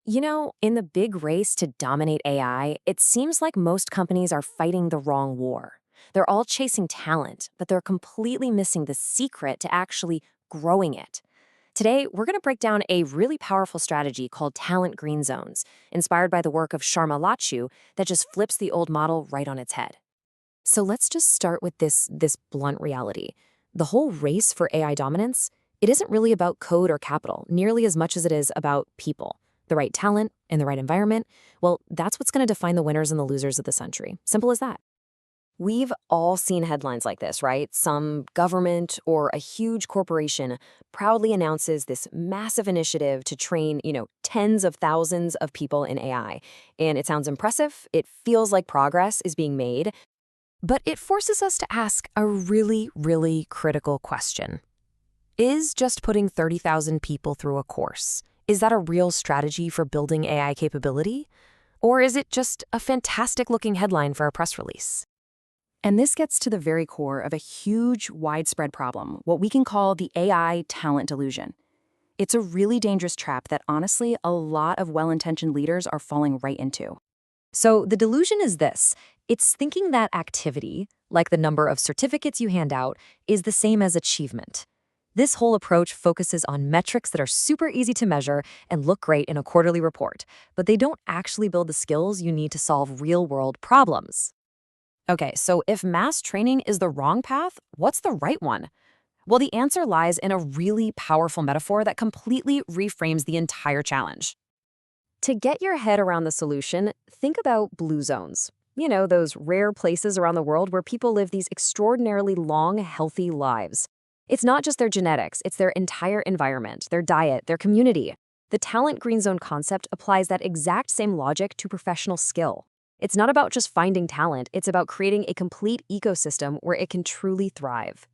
In the big race to dominate AI, it seems like most companies are fighting the wrong war. They're all chasing talent, but they're completely missing the secret to actually growing it. Today, we're going to break down a really powerful strategy called talent green zones, inspired by the work of Sharma Lachu that just flips the old model right on its head. So let's just start with this blunt reality. The whole race for AI dominance, it isn't really about code or capital, nearly as much as it is about people. The right talent in the right environment, well, that's what's going to define the winners and the losers of the century. Simple as that. We've all seen headlines like this, right? Some government or a huge corporation proudly announces this massive initiative to train, tens of thousands of people in AI. And it sounds impressive. It feels like progress is being made. But it forces us to ask a really, really critical question. Is just putting 30,000 people through a course, is that a real strategy for building AI capability? Or is it just a fantastic-looking headline for a press release? And this gets to the very core of a huge, widespread problem, what we can call the AI talent delusion. It's a really dangerous trap that, honestly, a lot of well-intentioned leaders are falling right into. So the delusion is this. It's thinking that activity, like the number of certificates you hand out, is the same as achievement. This whole approach focuses on metrics that are super easy to measure and look great in a quarterly report, but they don't actually build the skills you need to solve real-world problems. Okay, so if mass training is the wrong path, what's the right one? Well, the answer lies in a really powerful metaphor that completely reframes the entire challenge. To get your head around the solution, think about blue zones. Those rare places around the world where people live these extraordinarily long, healthy lives. It's not just their genetics, it's their entire environment, their diet, their community. The talent green zone concept applies that exact same logic to professional skill. It's not about just finding talent, it's about creating a complete ecosystem where it can truly thrive.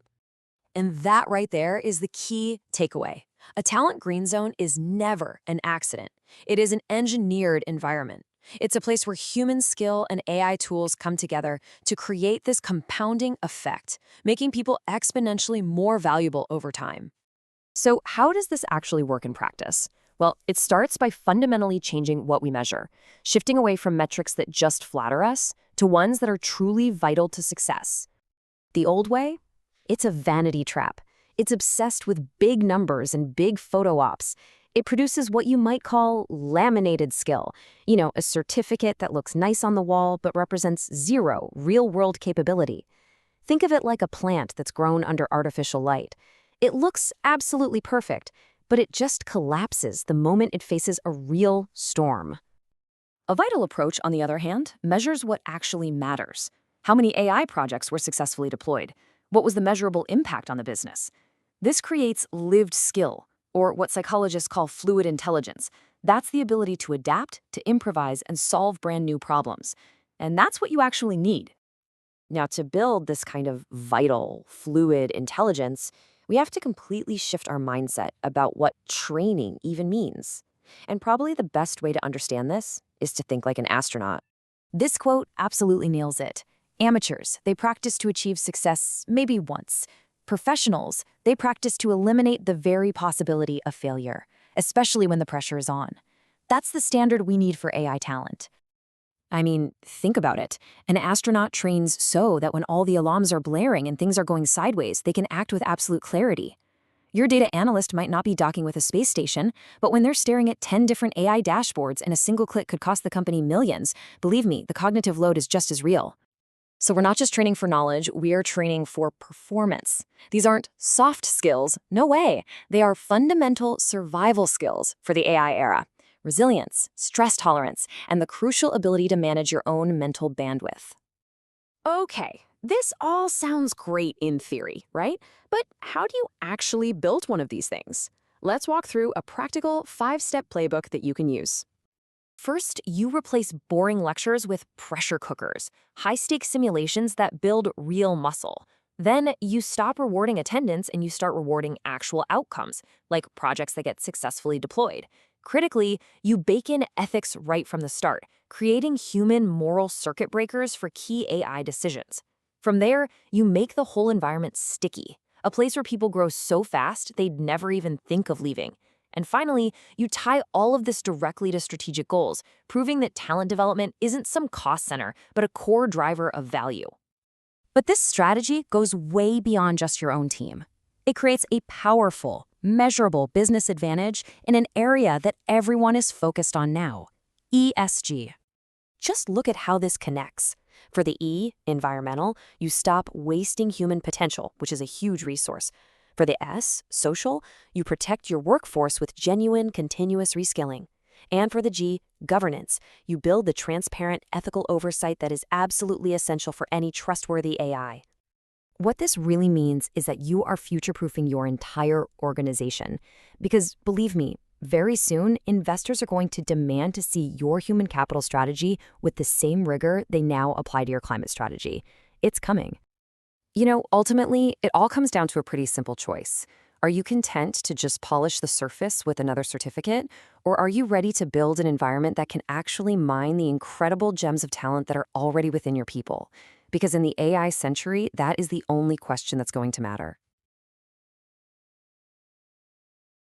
And that right there is the key takeaway. A talent green zone is never an accident. It is an engineered environment. It's a place where human skill and AI tools come together to create this compounding effect, making people exponentially more valuable over time. So how does this actually work in practice? Well, it starts by fundamentally changing what we measure, shifting away from metrics that just flatter us to ones that are truly vital to success. The old way? It's a vanity trap. It's obsessed with big numbers and big photo ops. It produces what you might call laminated skill, a certificate that looks nice on the wall but represents zero real-world capability. Think of it like a plant that's grown under artificial light. It looks absolutely perfect, but it just collapses the moment it faces a real storm. A vital approach, on the other hand, measures what actually matters. How many AI projects were successfully deployed? What was the measurable impact on the business? This creates lived skill, or what psychologists call fluid intelligence. That's the ability to adapt, to improvise, and solve brand new problems. And that's what you actually need. Now, to build this kind of vital, fluid intelligence, we have to completely shift our mindset about what training even means. And probably the best way to understand this is to think like an astronaut. This quote absolutely nails it. Amateurs, they practice to achieve success maybe once. Professionals, they practice to eliminate the very possibility of failure, especially when the pressure is on. That's the standard we need for AI talent. I mean, think about it. An astronaut trains so that when all the alarms are blaring and things are going sideways, they can act with absolute clarity. Your data analyst might not be docking with a space station, but when they're staring at 10 different AI dashboards and a single click could cost the company millions, believe me, the cognitive load is just as real. So we're not just training for knowledge, we are training for performance. These aren't soft skills, no way. They are fundamental survival skills for the AI era. Resilience, stress tolerance, and the crucial ability to manage your own mental bandwidth. Okay, this all sounds great in theory, right? But how do you actually build one of these things? Let's walk through a practical 5-step playbook that you can use. First, you replace boring lectures with pressure cookers, high-stakes simulations that build real muscle. Then you stop rewarding attendance and you start rewarding actual outcomes, like projects that get successfully deployed. Critically, you bake in ethics right from the start, creating human moral circuit breakers for key AI decisions. From there, you make the whole environment sticky, a place where people grow so fast they'd never even think of leaving. And finally, you tie all of this directly to strategic goals, proving that talent development isn't some cost center, but a core driver of value. But this strategy goes way beyond just your own team. It creates a powerful, measurable business advantage in an area that everyone is focused on now: ESG. Just look at how this connects. For the E, environmental, you stop wasting human potential, which is a huge resource. For the S, social, you protect your workforce with genuine, continuous reskilling. And for the G, governance, you build the transparent, ethical oversight that is absolutely essential for any trustworthy AI. What this really means is that you are future-proofing your entire organization. Because, believe me, very soon, investors are going to demand to see your human capital strategy with the same rigor they now apply to your climate strategy. It's coming. Ultimately, it all comes down to a pretty simple choice. Are you content to just polish the surface with another certificate? Or are you ready to build an environment that can actually mine the incredible gems of talent that are already within your people? Because in the AI century, that is the only question that's going to matter.